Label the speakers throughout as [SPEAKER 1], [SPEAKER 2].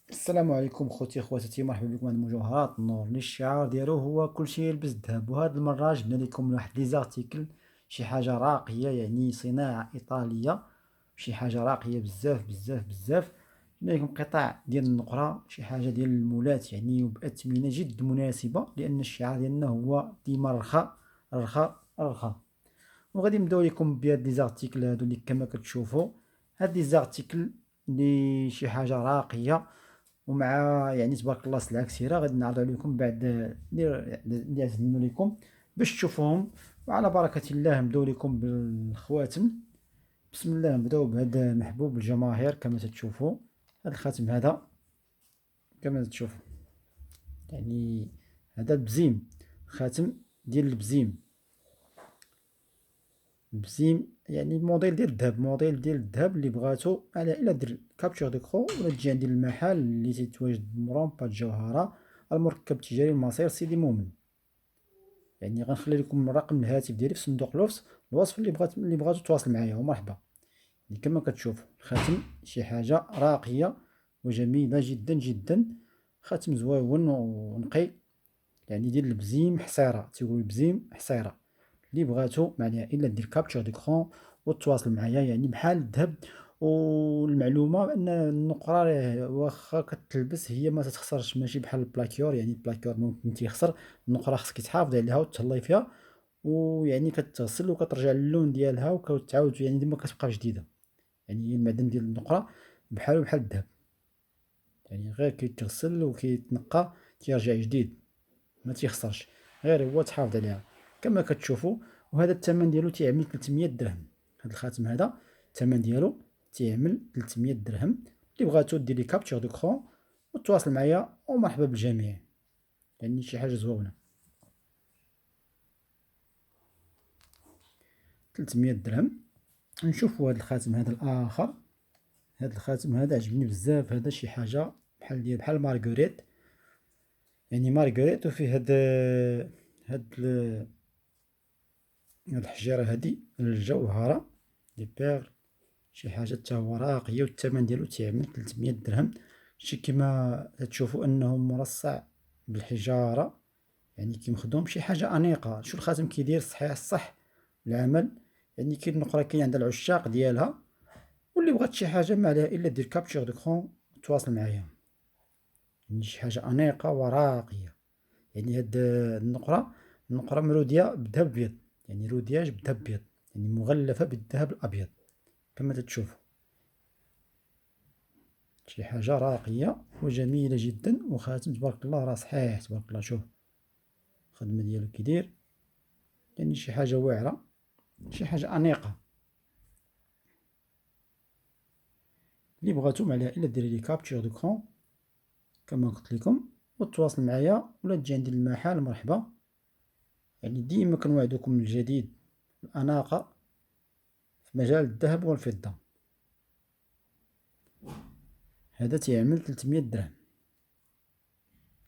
[SPEAKER 1] السلام عليكم خوتي خواتاتي، مرحبا بكم. هاد مجوهرات النور اللي الشعار ديالو هو كلشي يلبس الذهب. وهاد المرة جبنا لكم واحد لي زارتيكل، شي حاجة راقية، يعني صناعة إيطالية، شي حاجة راقية بزاف بزاف بزاف. جبنا لكم قطع ديال النقرة، شي حاجة ديال المولات يعني، وبأثمنة جد مناسبة، لأن الشعار ديالنا هو ديما رخا رخا رخا. وغادي نبداو لكم بهاد لي زارتيكل هادو اللي كما كتشوفوا. هاد لي زارتيكل اللي شي حاجة راقية، ومع يعني تبارك الله سلعة كثيرة غادي نعرض عليكم بعد اللي عزلنا لكم باش تشوفوهم. وعلى بركة الله نبداو لكم بالخواتم. بسم الله، نبداو بهذا محبوب الجماهير كما تشوفوا. هذا الخاتم هذا كما تشوفوا، يعني هذا البزيم، خاتم ديال البزيم. البزيم يعني موديل ديال الذهب، موديل ديال الذهب اللي بغاتو، على الا دير كابتشور ديكرو ولا تجي عندي المحل اللي تيتواجد مرونبا الجوهرة، المركب التجاري المصير سيدي مؤمن. يعني غنخلي لكم رقم الهاتف ديالي في صندوق الوصف اللي بغاتو تواصل معايا، ومرحبا. يعني كما كتشوفوا الخاتم شي حاجة راقية وجميلة جدا جدا، خاتم زويون ونقي، يعني ديال البزيم حصيرة، تيقول البزيم حصيرة. اللي بغاتو معناها الا دير كابتشر ديكرون وتواصل معايا، يعني بحال الذهب. والمعلومه ان النقره واخا كتلبس هي ما تتخسرش، ماشي بحال البلاكيور، يعني البلاكيور ممكن تيخسر، النقره خصك تحافظ عليها وتهلاي فيها، ويعني كتغسل وكترجع للون ديالها وكتعاود، يعني ديما كتبقى جديده. يعني المعدن ديال النقره بحال الذهب، يعني غير كيتغسل وكيتنقى تيرجع جديد، ما تيخسرش، غير هو تحافظ عليها كما كتشوفوا. وهذا الثمن ديالو تيعمل 300 درهم. هذا الخاتم هذا الثمن ديالو تيعمل 300 درهم. اللي بغاتو دير لي كابتشر دو كرون وتواصل معايا، ومرحبا بالجميع. يعني شي حاجه زوينه، 300 درهم. نشوفوا هذا الخاتم هذا الاخر. هذا الخاتم هذا عجبني بزاف، هذا شي حاجه بحال مارغريت، يعني مارغريت، وفيه هاد الحجيره هادي الجوهره دي بيغ، شي حاجه حتى هو راقيه، والثمن ديالو تيعمل 300 درهم. شي كما تشوفوا انه مرصع بالحجاره، يعني كي مخدوم شي حاجه انيقه. شو الخاتم كيدير صحيح الصح العمل، يعني كاين الاخرى كاين عندها العشاق ديالها. واللي بغات شي حاجه ما عليها الا دير كابتشر دو تواصل معايا، يعني شي حاجه انيقه وراقيه. يعني هاد النقره مروديه بالذهب الابيض، يعني رودياج بالذهب الابيض، يعني مغلفه بالذهب الابيض كما تتشوفوا. شي حاجة راقية وجميلة جدا، وخاتم تبارك الله راه صحيح تبارك الله. شوف الخدمة ديالو كيدير، يعني شي حاجة واعرة، شي حاجة أنيقة. اللي بغاتو عليها إلا ديري لي كابتشور دوكرون كما قلت لكم وتواصل معايا، ولا تجي عندي المحل مرحبا. يعني ديما كنوعدكم الجديد، الأناقة في مجال الذهب والفضة. هذا تيعمل 300 درهم،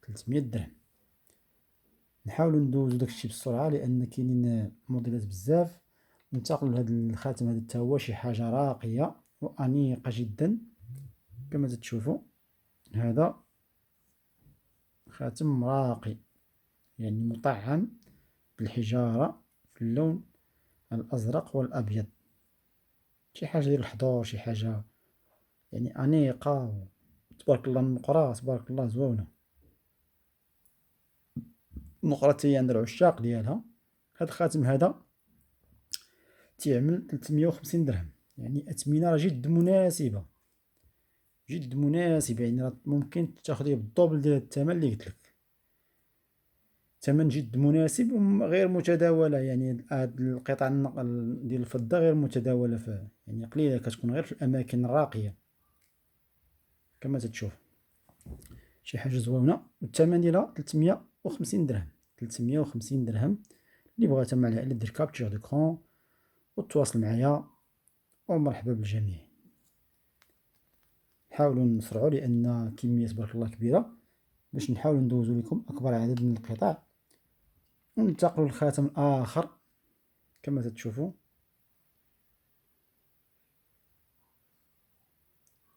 [SPEAKER 1] 300 درهم. نحاولوا ندوزو داكشي بسرعة لأن كاينين موديلات بزاف. ننتقلوا لهذا الخاتم هذا، حتى هو شي حاجة راقية وأنيقة جدا كما تشوفوا. هذا خاتم راقي، يعني مطعم بالحجارة في اللون الأزرق والأبيض، شي حاجة ديال الحضور، شي حاجة يعني أنيقة. تبارك الله النقرة تبارك الله زوينة، النقرة تي عند العشاق ديالها. هذا الخاتم هذا تيعمل 350 درهم، يعني أثمنة راه جد مناسبة، جد مناسبة. يعني راه ممكن تاخديه بالدوبل ديال الثمن اللي قلت لك، ثمن جد مناسب وغير متداولة. يعني هاد القطع النقل ديال الفضة غير متداولة، يعني قليلة، كتكون غير في الأماكن الراقية كما تتشوف. شي حاجة زوينة، والثمن ديالها 350 درهم، 350 درهم. اللي بغاتها معها إلا دير كابتشر ديكرون وتواصل معايا، ومرحبا بالجميع. نحاولوا نسرعوا لأن كمية تبارك الله كبيرة، باش نحاولوا ندوزو لكم أكبر عدد من القطع. وننتقلوا للخاتم الآخر كما تتشوفوا،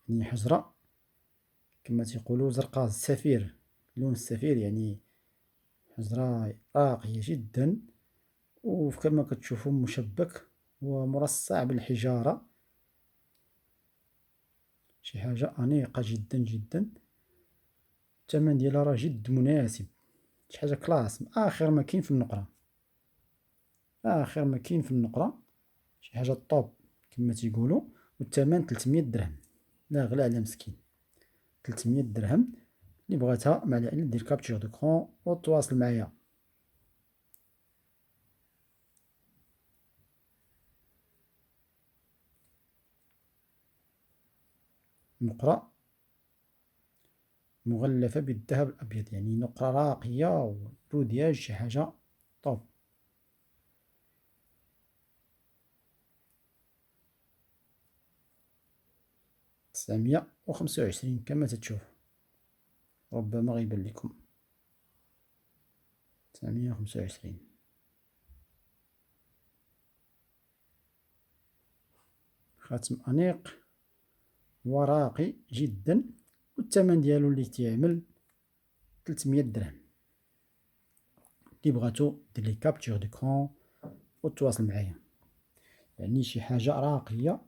[SPEAKER 1] يعني حجرة كما تيقولوا زرقاء السفير، لون السفير يعني حجرة راقية جدا، وكما كتشوفوا مشبك ومرصع بالحجارة، شي حاجة أنيقة جدا جدا. الثمن ديالها راه جد مناسب، شي حاجة كلاس، آخر ما كاين في النقرة، آخر ما كاين في النقرة، شي حاجة طوب كما تيقولوا. والثمن 300 درهم، لا غلا على مسكين، 300 درهم. اللي بغاتها مع العلم دير كابتشور دوكرون وتواصل معايا. نقرة مغلفة بالذهب الأبيض، يعني نقرة راقية ورودياج، شي حاجة طوب. 925 كما تتشوف، ربما غيبان لكم 925. خاتم أنيق وراقي جدا، والثمن ديالو اللي تيعمل 300 درهم. اللي بغاتو دير لي كابتشور ديكرون وتواصل معايا، يعني شي حاجة راقية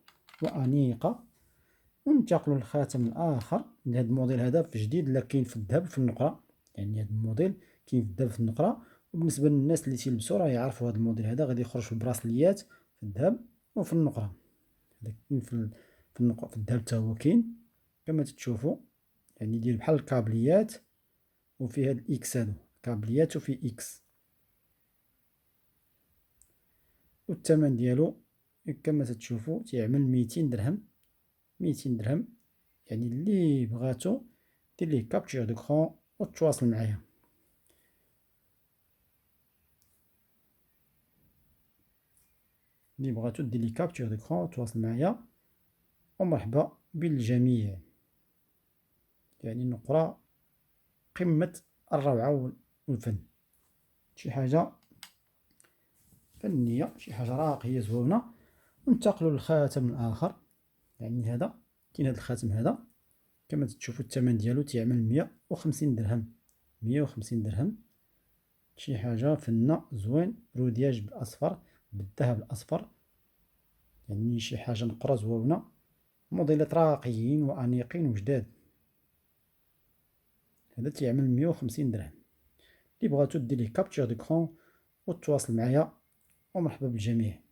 [SPEAKER 1] وأنيقة. وننتقلوا للخاتم الآخر. هذا الموديل هذا في جديد، لا كاين في الذهب في النقرة، يعني هذا الموديل كاين في الذهب في النقرة. وبالنسبة للناس اللي تيلبسوا راه يعرفوا هذا الموديل هذا غادي يخرج في البراسليات في الذهب وفي النقرة. هذا كاين في النقرة، في الذهب حتى هو كاين كما تتشوفوا، يعني يدير بحال الكابليات، وفيه هاد الإكس، هادو كابليات وفيه إكس. والثمن ديالو كما تتشوفوا تيعمل 200 درهم، 200 درهم. يعني اللي بغاتو دير ليه كابتشور دوكرون وتواصل معايا. اللي بغاتو دير ليه كابتشور دوكرون وتواصل معايا، ومرحبا بالجميع. يعني نقرة قمة الروعة والفن، شي حاجة فنية، شي حاجة راقية زوينة. وننتقلوا للخاتم الآخر. يعني هذا كاين هذا الخاتم هذا كما تشوفوا، الثمن ديالو تيعمل 150 درهم، 150 درهم. شي حاجة فنة زوين، رودياج بالأصفر بالذهب الأصفر، يعني شي حاجة نقرة زوينة، موديلات راقيين وأنيقين وجداد. هذا تيعمل 150 درهم. اللي بغاتو دير ليه كابتشور ديكرون وتواصل معايا، ومرحبا بالجميع.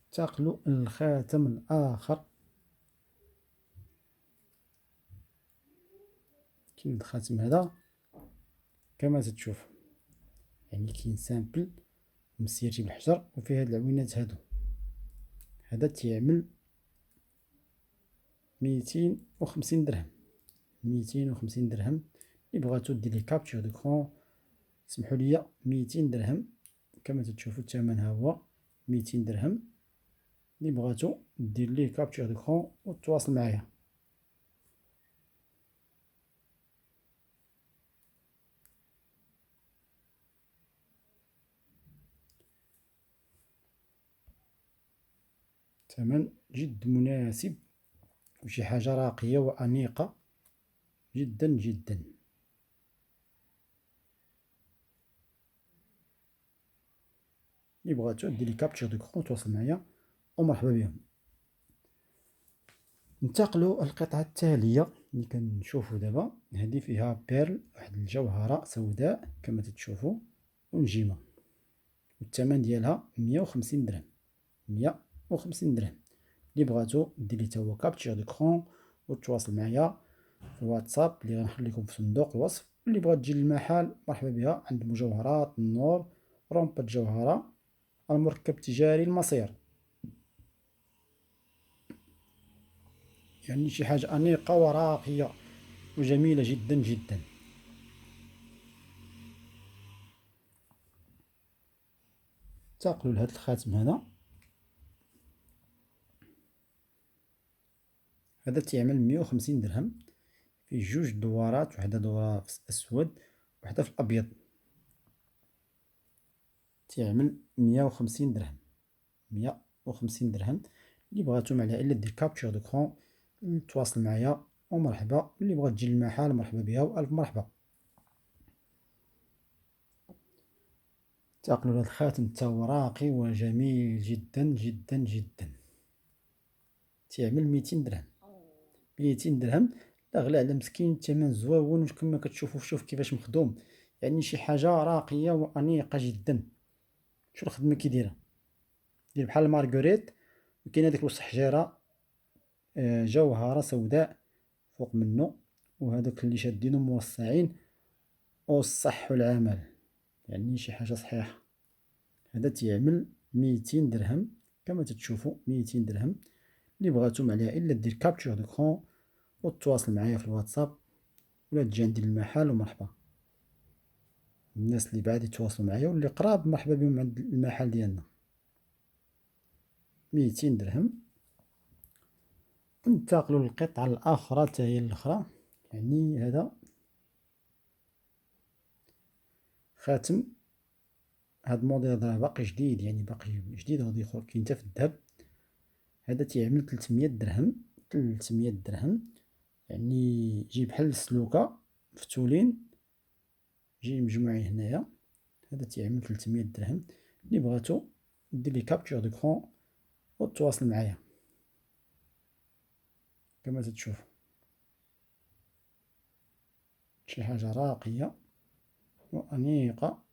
[SPEAKER 1] انتقلوا للخاتم الآخر. كاين الخاتم هذا كما تتشوف، يعني كاين سامبل مسيرتي بالحجر وفيه هاد العوينات هادو. هذا تيعمل 250 درهم، 250 درهم. اللي بغاتو دير لي كابتشور دوكرون سمحوا لي 200 درهم كما تتشوفوا، الثمن ها هو 200 درهم. اللي بغاتو دير ليه كابتشور دوكرون وتواصل معايا. ثمن جد مناسب، وشي حاجة راقية وأنيقة جدا جدا. اللي بغاتو دير لي كابتشور دوكرون تواصل معايا، ومرحبا بهم. ننتقلوا القطعة التالية اللي كنشوفوا دابا. هذه فيها بيرل، واحد الجوهرة سوداء كما تتشوفوا، ونجيمة. والثمن ديالها 150 درهم، 150 درهم. اللي بغاتو دير لي تا هو كابتشور دوكرون وتواصل معايا في الواتساب اللي غنخليكم في صندوق الوصف. اللي بغات تجي للمحل مرحبا بها، عند مجوهرات النور، رومبا الجوهرة، المركب التجاري المصير. يعني شي حاجة أنيقة وراقية وجميلة جدا جدا. انتقلوا لهذا الخاتم هذا. هذا تيعمل 150 درهم، فيه جوج دوارات، وحدة دوارة في الأسود وحدة في الأبيض. تيعمل 150 درهم، 150 درهم. اللي بغاتو على الا دير كابتشر دوكرون تواصل معايا ومرحبا، اللي بغات تجي للمحل مرحبا بها والف مرحبا. انتقلوا لهذا الخاتم تا هو راقي وجميل جدا جدا جدا، تيعمل 200 درهم. 200 درهم لا غلا على مسكين، الثمن زوين كما كتشوفوا. شوف كيفاش مخدوم، يعني شي حاجه راقيه وانيقه جدا. شوف الخدمه كي دايره، دير بحال المارغريت، وكاين هذيك وسط حجيره جوهره سوداء فوق منه، وهذوك اللي شادينهم موسعين، والصح والعمل، يعني شي حاجه صحيحه. هذا تيعمل 200 درهم كما تتشوفوا. 200 درهم. اللي بغاتو عليها الا دير كابتشر دوكرون وتواصل معايا في الواتساب، ولا تجي عندي للمحل ومرحبا. الناس اللي بعاد يتواصلوا معايا واللي قراب مرحبا بهم عند المحل ديالنا. 200 درهم. ننتقلوا للقطعه الاخرى حتى هي الاخرى. يعني هذا خاتم، هاد الموديل هذا باقي جديد، يعني باقي جديد، غادي يخرج كاين حتى في الذهب. هذا تيعمل 300 درهم. 300 درهم، يعني جي بحال السلوكه فتولين، جي مجموعين هنايا. هذا تيعمل 300 درهم. اللي بغاتو دير لي كابتشر دوكرون وتواصل معايا كما تتشوف. شي حاجه راقيه وانيقه.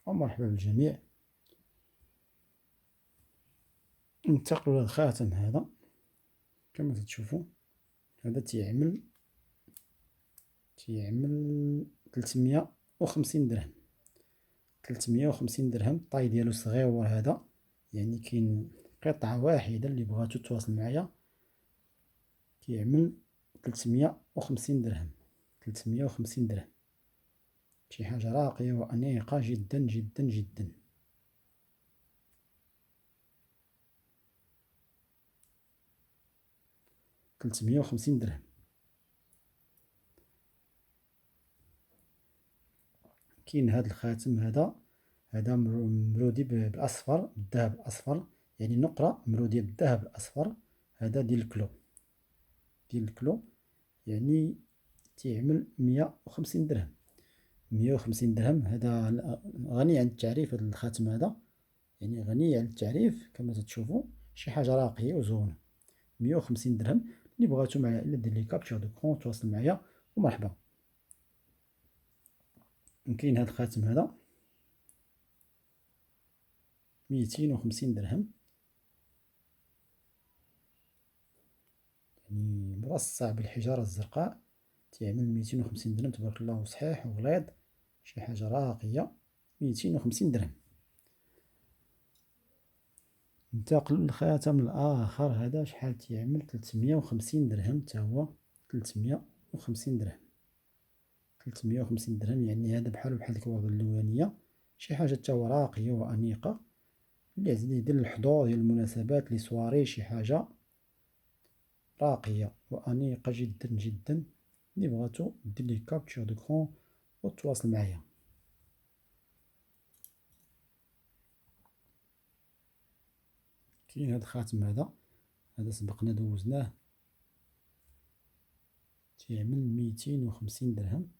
[SPEAKER 1] ومرحبا بالجميع. ننتقلوا لهذا الخاتم هذا كما تتشوفوا. هذا تيعمل 350 درهم. 350 درهم. الطاي ديالو صغيور هذا، يعني كاين قطعة واحدة. اللي بغاتو تواصل معايا كيعمل 350 درهم. 350 درهم. شي حاجة راقية وأنيقة جدا جدا جدا. 350 درهم. كاين هذا الخاتم هذا مرودي بالاصفر، بالذهب الاصفر، يعني نقرة مرودية بالذهب الاصفر. هذا ديال الكلو، ديال الكلو، يعني تيعمل 150 درهم. 150 درهم. هذا غني عن التعريف. هذا الخاتم هذا يعني غني عن التعريف كما تتشوفوا. شي حاجة راقية وزوينة. 150 درهم. اللي بغاتو معايا الا دير لي كابتشر دوكرون تواصل معايا ومرحبا. كاين هذا الخاتم هذا 250 درهم، يعني مرصع بالحجارة الزرقاء. تيعمل 250 درهم. تبارك الله صحيح وغليظ. شي حاجة راقية. 250 درهم. ننتقل للخاتم الآخر. هذا شحال تيعمل؟ 350 درهم تا هو. 350 درهم. 350 درهم، يعني هذا بحال ديك الوردة اللوانية. شي حاجة تا هو راقية وأنيقة، اللي عزيز يدير الحضور ديال المناسبات لي سواري. شي حاجة راقية وأنيقة جدا جدا. اللي بغاتو دير لي كابتشر دوكرون وتواصل معايا. كاين هاد الخاتم هذا سبقنا دوزناه. تيعمل 250 درهم.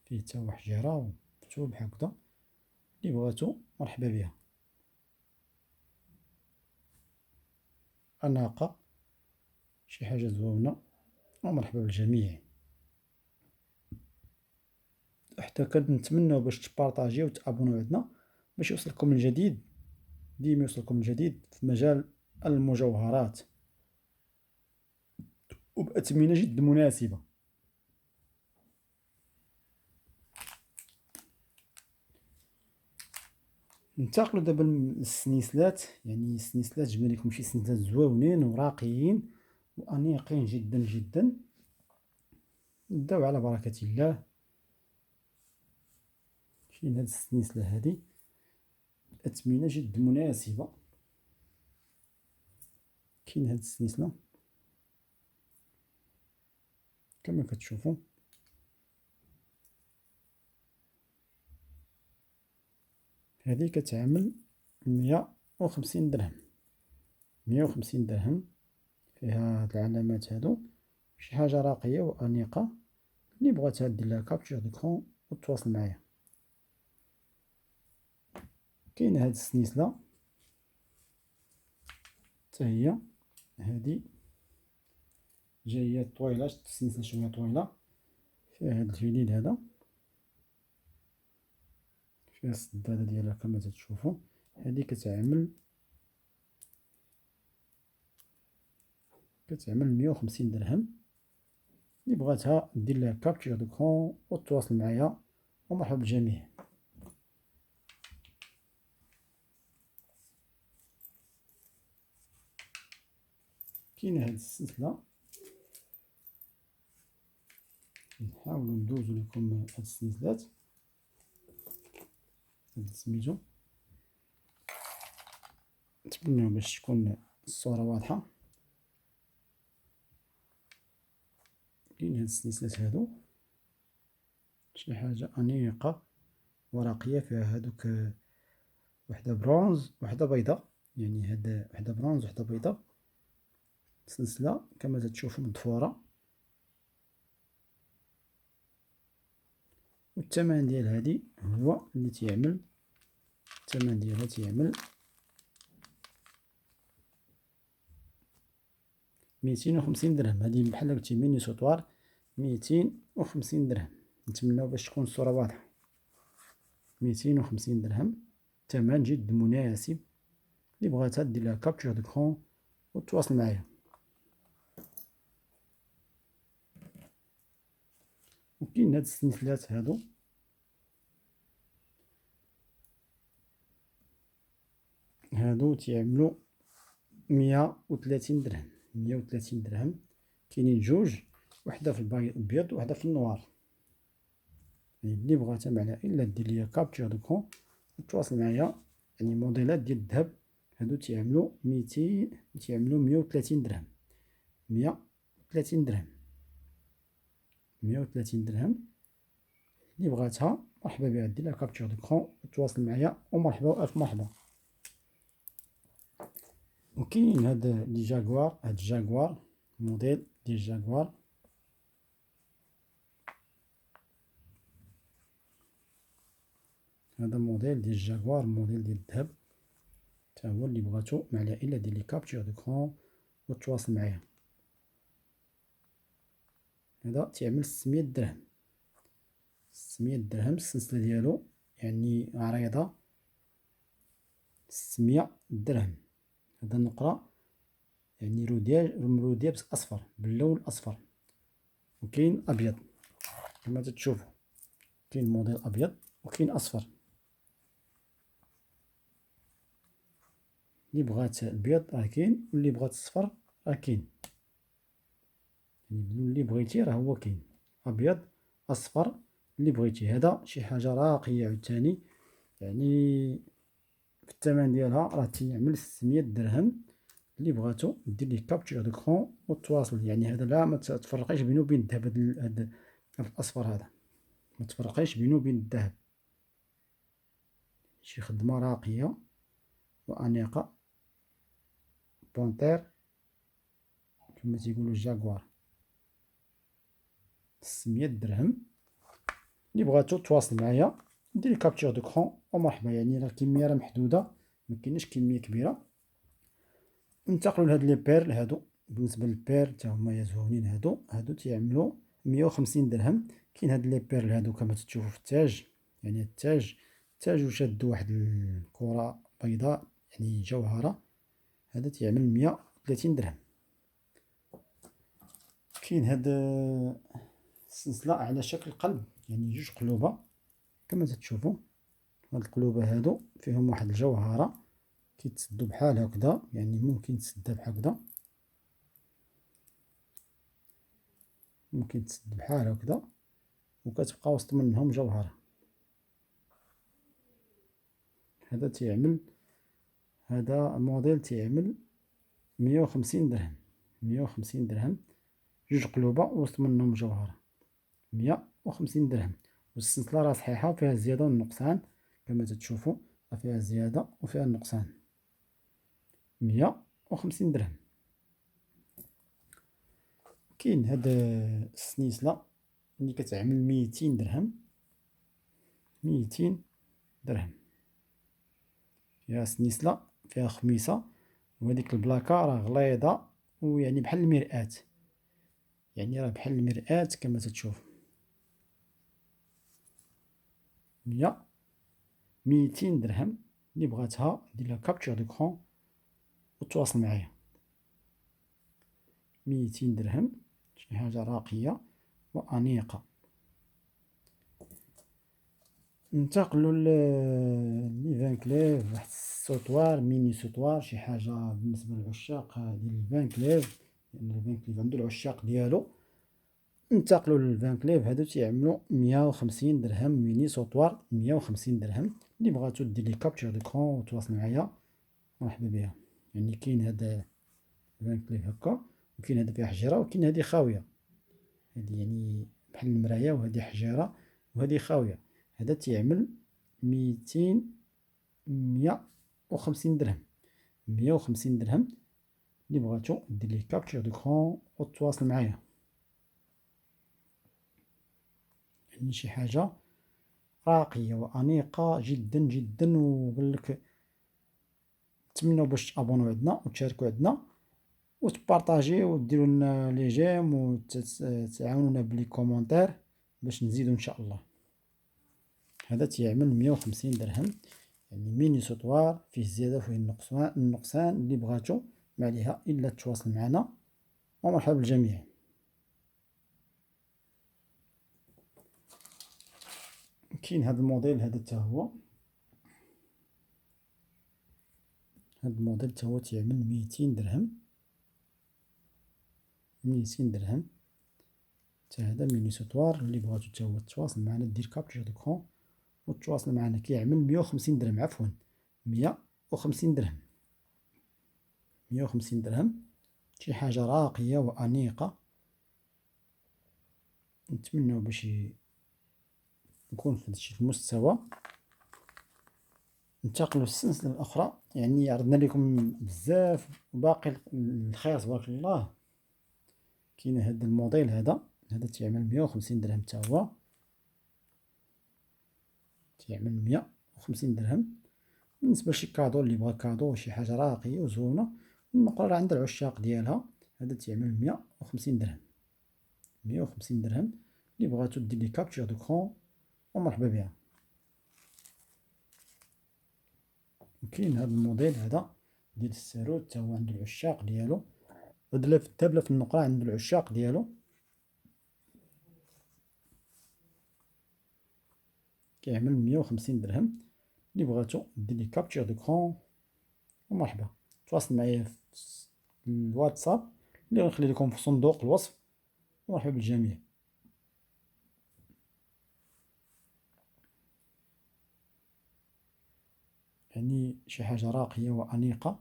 [SPEAKER 1] فيه تا هو حجيرة ومفتوح هكذا. اللي بغاتو مرحبا بها. أناقة، شي حاجة زوينة، ومرحبا بالجميع. حتى كنتمناو باش تبارطاجيو وتابوناو عندنا باش يوصلكم الجديد، ديما يوصلكم الجديد في مجال المجوهرات وبأثمنة جد مناسبة. ننتقلوا دابا للسنيسلات. يعني السنيسلات جبنا لكم شي سنيسلات زوينين وراقيين وانيقين جدا جدا. نبداو على بركة الله. كاين هاد السنيسلة هادي أثمنة جد مناسبة. كاين هاد السنيسلة كما كتشوفوا. هذه كتعمل 150 درهم. 150 درهم فيها هاد العلامات هادو، شي حاجة راقية وأنيقة. اللي بغاتها دير لها كابتشر ديكرون وتواصل معايا. كاينة هاد السنيسلة حتى هي، هادي جاية طويلة، السنسلة شوية طويلة، فيها هاد الفينيل هذا، فيها السدادة ديالها كما تتشوفو. هادي كتعمل 150 درهم. اللي بغاتها دير لها كابتشر ديكرون وتواصل معايا، ومرحبا بالجميع. كاينة هاد السلسلة، نحاولو ندوزو لكم هاد السلسلات، هاد سميتو، نتمنى باش تكون الصورة واضحة. كاين هاد السلسلات هادو، شي حاجة أنيقة ورقية، فيها هادوك وحدة برونز وحدة بيضاء، يعني هاد وحدة برونز وحدة بيضاء. سلسلة كما تتشوفو مضفورة، والثمن ديال هادي هو اللي تيعمل، الثمن ديالها تيعمل 250 درهم. هادي بحال قلتي ميني سوطوار 250 درهم. نتمناو باش تكون الصورة واضحة. 250 درهم ثمن جد مناسب. اللي بغاتها دير لها كابتشر ديكرون وتواصل معايا. وكاين هاد السنسلات هادو تيعملو 130 درهم. 130 درهم. كاينين جوج، وحدة في الابيض وحدة في النوار. يعني اللي بغاتها مع العائلة دير ليا كابتشر ديكرون وتواصل معايا. يعني موديلات ديال الذهب هادو تيعملو 130 درهم. 130 درهم. 130 درهم. اللي بغاتها مرحبا بها دير لها كابتشر ديكرون وتواصل معايا، ومرحبا والف مرحبا. وكاين هاد لي جاكوار، هاد الجاكوار موديل ديال جاكوار، هذا موديل ديال جاكوار، موديل ديال الذهب، تا هو اللي بغاتو مع العائلة دير لي كابتشر ديكرون وتواصل معايا. هذا تيعمل 600 درهم. 600 درهم السلسلة ديالو، يعني عريضة. 600 درهم. هذا النقرة يعني رودياب أصفر باللون الأصفر، وكاين أبيض كما تتشوفو. كاين موديل أبيض وكاين أصفر. اللي بغات الأبيض راه كاين، واللي بغات الصفر راه كاين. يعني اللي بغيتي راه هو كاين، أبيض أصفر اللي بغيتي. هذا شي حاجة راقية عاوتاني، يعني في الثمن ديالها راه تيعمل 600 درهم. اللي بغاتو دير ليه كابتشر ديكرون وتواصل. يعني هذا لا ما تفرقيش بينه وبين الذهب. هذا الأصفر هذا ما تفرقيش بينه وبين الذهب. شي خدمة راقية وأنيقة. بونتير كما تيقولو جاكوار. 600 درهم. اللي بغاتو تواصل معايا ديري كابتشر ديكرون ومرحبا. يعني راه الكمية راه محدودة، مكايناش كمية كبيرة. ننتقلو لهاد لي بيرل هادو. بالنسبة للبيرل تا هما زوينين. هادو تيعملو 150 درهم. كاين هاد لي بيرل هادو كما تشوفو في التاج، يعني التاج وشادو واحد الكرة بيضاء يعني جوهرة. هذا تيعمل 130 درهم. كاين هاد السلسلة على شكل قلب، يعني جوج قلوبة كما تشوفوا. هاد القلوبة هادو فيهم واحد الجوهرة كيتسدو بحال هكذا، يعني ممكن تسدها بحال هكذا، ممكن تسد بحال هكذا، وكتبقى وسط منهم جوهرة. هذا تيعمل، هذا الموديل تيعمل 150 درهم. 150 درهم. جوج قلوبة وسط منهم جوهرة. 150 درهم. والسلسلة راه صحيحة وفيها الزيادة والنقصان كما تتشوفوا. فيها الزيادة وفيها النقصان. 150 درهم. كاين هاد السنيسلة اللي كتعمل 200 درهم. 200 درهم فيها سنيسلة، فيها خميسة، وهاديك البلاكة راه غليظة ويعني بحال المرآة، يعني راه بحال المرآة كما تتشوف. 200 درهم. اللي بغاتها دير لها كابتشر ديكرون وتواصل معايا. 200 درهم، شي حاجة راقية وأنيقة. ننتقلوا لي فان كليف، واحد السوطوار ميني سوطوار، شي حاجة بالنسبة للعشاق ديال الفان كليف، لأن الفان كليف عندو العشاق ديالو. ننتقلوا للفان كليف هادو تيعملو 150 درهم ميني سوطوار. 150 درهم. اللي بغاتو دير لي كابتشر ديكرون وتواصل معايا مرحبا بها. يعني كاين هاد الفان كليف هكا، وكاين هادا فيها حجيرة، وكاين هادي خاوية. هادي يعني بحال المراية، وهادي حجيرة، وهادي خاوية. هذا تيعمل 150 درهم. 150 درهم. اللي بغاتو دير ليه كابتشر ديكرون وتواصل معايا. يعني شي حاجة راقية وأنيقة جدا جدا. وقالك نتمنوا باش تابوناو عندنا وتشاركوا عندنا وتبارطاجيو وديروا لنا لي جيم وتعاونونا بلي كومونتير باش نزيدو ان شاء الله. هذا تيعمل 150 درهم. يعني ميني سوطوار فيه الزيادة وفيه النقصان. اللي بغاتو ما عليها إلا تواصل معنا، ومرحبا بالجميع. كاين هذا الموديل هذا حتى هو. هذا الموديل حتى هو تيعمل 200 درهم. 200 درهم حتى هذا ميني سوطوار. اللي بغاتو حتى هو تواصل معنا دير كابتشر ديكرون وتواصل معنا. كيعمل 150 درهم، عفوا 150 درهم. 150 درهم. شي حاجة راقية وأنيقة. نتمنى باش نكون في هادشي المستوى. ننتقلوا للسلسلة الأخرى. يعني عرضنا لكم بزاف وباقي الخير تبارك الله. كاين هذا الموديل هذا تيعمل 150 درهم حتى هو. تيعمل 150 درهم. بالنسبة لشي كادو، اللي بغا كادو شي حاجة راقية وزوينة، النقرة عند العشاق ديالها. هذا تيعمل 150 درهم. 150 درهم. اللي بغاتو دير لي كابتشر ديكرون ومرحبا بها. كاين هذا الموديل هذا ديال الساروت حتى هو عند العشاق ديالو. دابله في النقرة عند العشاق ديالو. كيعمل 150 درهم. اللي بغاتو دير لي كابتشر ديكرون ومرحبا. تواصل معايا في الواتساب اللي غنخلي لكم في صندوق الوصف. مرحبا بالجميع. يعني شي حاجة راقية وأنيقة.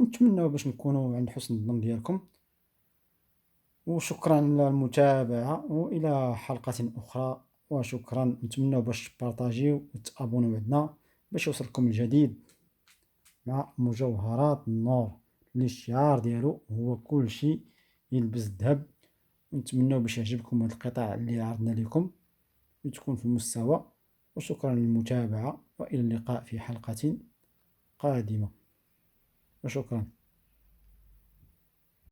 [SPEAKER 1] نتمنى باش نكونوا عند حسن الظن ديالكم. وشكرا على المتابعة، وإلى حلقة أخرى. وشكرا. نتمنى باش تبارطاجيو وتابوناو عندنا باش يوصلكم الجديد مع مجوهرات النور، اللي الشعار ديالو هو كلشي يلبس الذهب. نتمنى باش يعجبكم هذا القطاع اللي عرضنا لكم وتكون في المستوى. وشكرا للمتابعة، وإلى اللقاء في حلقة قادمة. وشكرا.